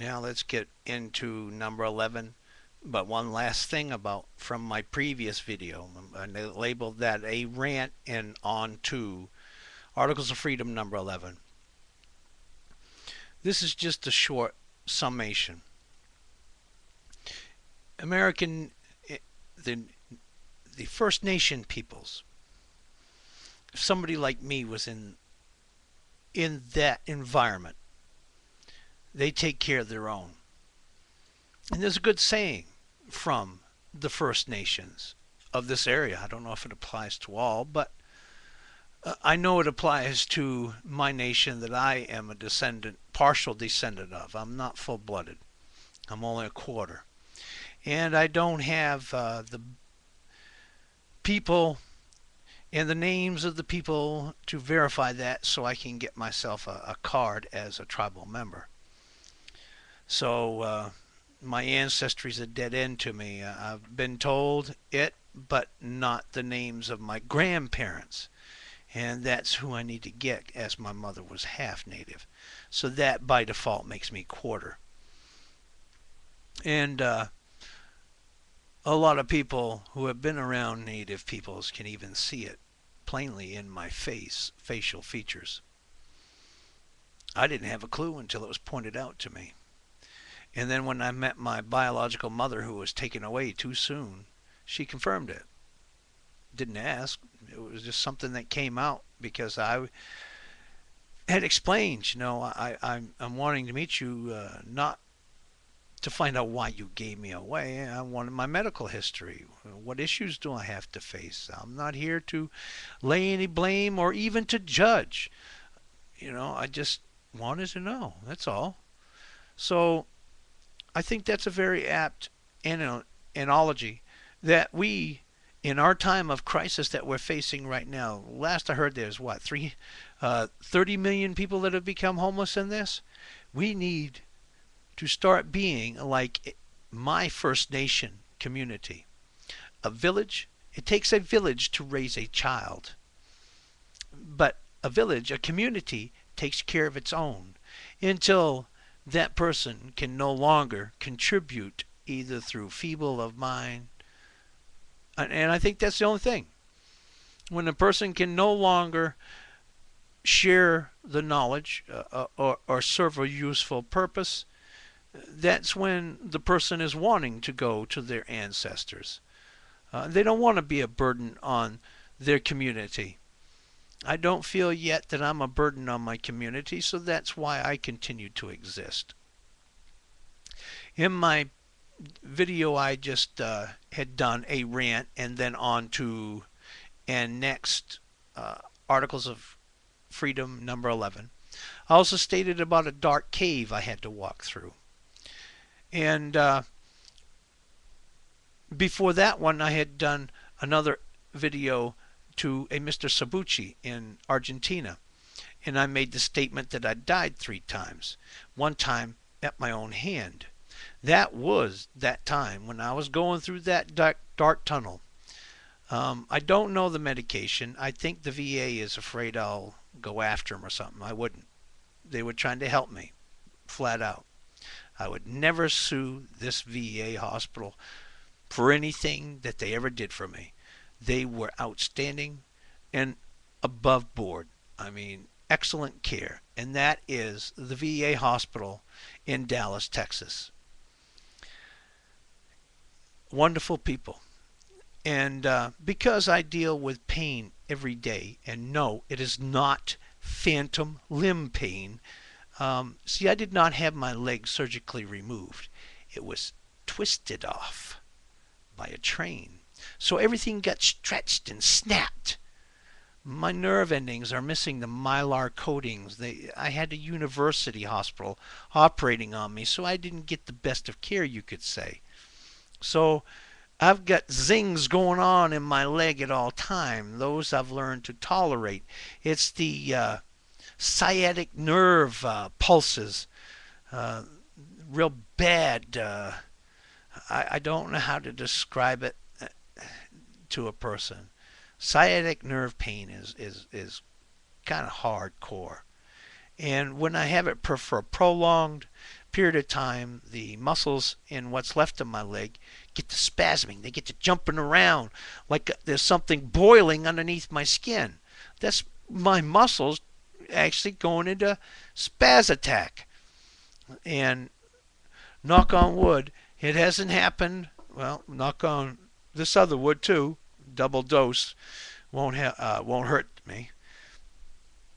Now let's get into number 11. But one last thing about from my previous video, I labeled that a rant and on to Articles of Freedom number 11. This is just a short summation. American, the, the First Nation peoples, if somebody like me was in that environment, they take care of their own. And there's a good saying from the First Nations of this area. I don't know if it applies to all, but I know it applies to my nation that I am a descendant, partial descendant of. I'm not full-blooded. I'm only a quarter. And I don't have the people and the names of the people to verify that so I can get myself a card as a tribal member. So my ancestry is a dead end to me. I've been told it, but not the names of my grandparents. And that's who I need to get, as my mother was half native. So that by default makes me quarter. And a lot of people who have been around native peoples can even see it plainly in my facial features. I didn't have a clue until it was pointed out to me. And then when I met my biological mother, who was taken away too soon, she confirmed it. Didn't ask. It was just something that came out because I had explained, I'm wanting to meet you not to find out why you gave me away. I wanted my medical history. What issues do I have to face? I'm not here to lay any blame or even to judge. I just wanted to know. That's all. So I think that's a very apt analogy that we, in our time of crisis that we're facing right now, last I heard there's 30 million people that have become homeless in this. We need to start being like my First Nation community. A village, it takes a village to raise a child. But a community takes care of its own until that person can no longer contribute either through feeble of mind. And I think that's the only thing. When a person can no longer share the knowledge or serve a useful purpose, that's when the person is wanting to go to their ancestors. They don't want to be a burden on their community. I don't feel yet that I'm a burden on my community, so that's why I continue to exist. In my video I just had done a rant and then on to and next Articles of Freedom number 11. I also stated about a dark cave I had to walk through. And before that one I had done another video to a Mr. Sabucci in Argentina. And I made the statement that I died 3 times. One time at my own hand. That was that time when I was going through that dark tunnel. I don't know the medication. I think the VA is afraid I'll go after them or something. I wouldn't. They were trying to help me, flat out. I would never sue this VA hospital for anything that they ever did for me. They were outstanding and above board. I mean, excellent care. And that is the VA hospital in Dallas, Texas. Wonderful people. And because I deal with pain every day, and no, it is not phantom limb pain. See, I did not have my leg surgically removed. It was twisted off by a train. So everything got stretched and snapped. My nerve endings are missing the mylar coatings. I had a university hospital operating on me, so I didn't get the best of care, you could say. So I've got zings going on in my leg at all time. Those I've learned to tolerate. It's the sciatic nerve pulses. Real bad. I don't know how to describe it to a person. Sciatic nerve pain is kind of hardcore. And when I have it for a prolonged period of time, the muscles in what's left of my leg get to spasming. They get to jumping around like there's something boiling underneath my skin. That's my muscles actually going into spaz attack. And knock on wood, it hasn't happened. Well, knock on this other wood too. Double dose won't hurt me.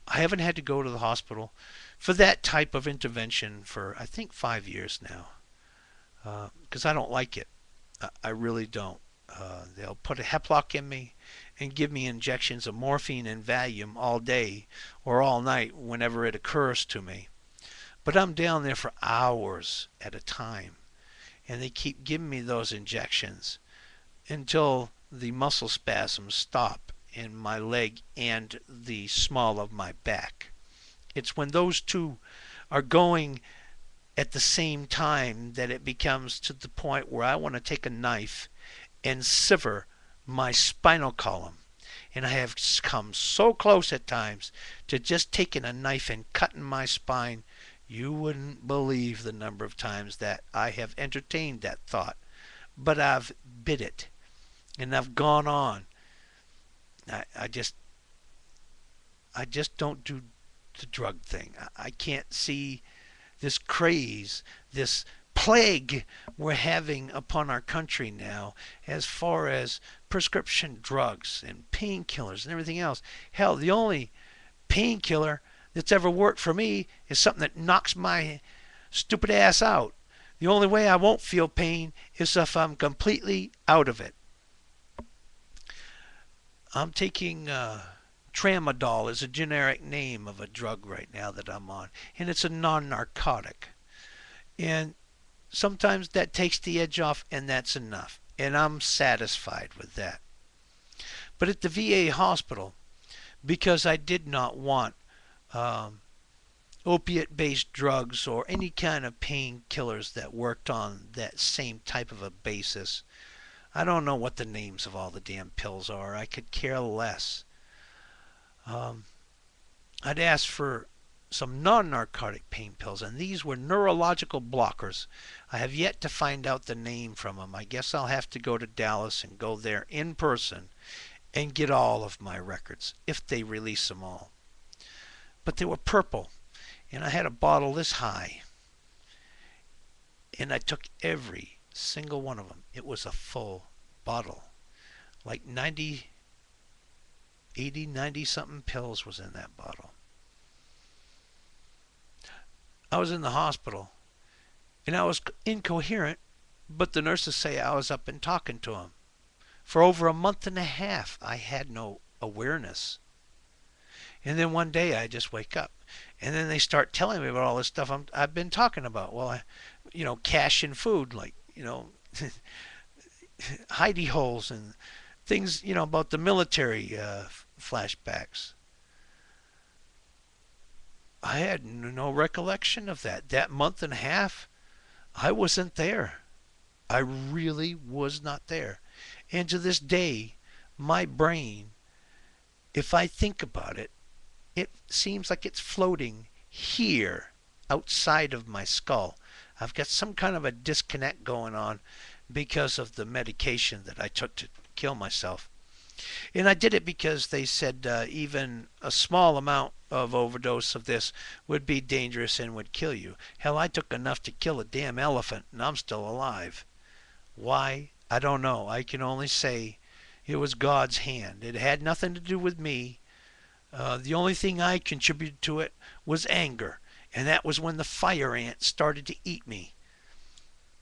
I haven't had to go to the hospital for that type of intervention for I think 5 years now, because I don't like it. I really don't. They'll put a heplock in me and give me injections of morphine and Valium all day or all night whenever it occurs to me. But I'm down there for hours at a time, and they keep giving me those injections until the muscle spasms stop in my leg and the small of my back. It's when those two are going at the same time that it becomes to the point where I want to take a knife and sever my spinal column. And I have come so close at times to just taking a knife and cutting my spine. You wouldn't believe the number of times that I have entertained that thought. But I've bit it. And I've gone on. I just don't do the drug thing. I can't see this craze, this plague we're having upon our country now as far as prescription drugs and painkillers and everything else. Hell, the only painkiller that's ever worked for me is something that knocks my stupid ass out. The only way I won't feel pain is if I'm completely out of it. I'm taking tramadol is a generic name of a drug right now that I'm on, and it's a non-narcotic. And sometimes that takes the edge off, and that's enough. And I'm satisfied with that. But at the VA hospital, because I did not want opiate-based drugs or any kind of painkillers that worked on that same type of a basis, I don't know what the names of all the damn pills are. I could care less. I'd asked for some non-narcotic pain pills, and these were neurological blockers. I have yet to find out the name from them. I guess I'll have to go to Dallas and go there in person and get all of my records, if they release them all. But they were purple, and I had a bottle this high, and I took every single one of them. It was a full bottle. Like 90, 80, 90 something pills was in that bottle. I was in the hospital, and I was incoherent, but the nurses say I was up and talking to them. For over a month and a half, I had no awareness. And then one day I just wake up, and then they start telling me about all this stuff I've been talking about. Well, cash and food, like, hidey holes and things, about the military flashbacks. I had no recollection of that. That month and a half, I wasn't there. I really was not there. And to this day, my brain, if I think about it, it seems like it's floating here outside of my skull. I've got some kind of a disconnect going on because of the medication that I took to kill myself. And I did it because they said even a small amount of overdose of this would be dangerous and would kill you. Hell, I took enough to kill a damn elephant, and I'm still alive. Why? I don't know. I can only say it was God's hand. It had nothing to do with me. The only thing I contributed to it was anger, and that was when the fire ants started to eat me.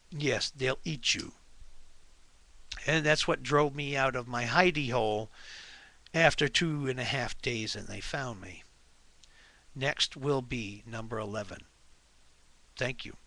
Yes, they'll eat you. And that's what drove me out of my hidey hole after 2.5 days, and they found me. Next will be number 11. Thank you.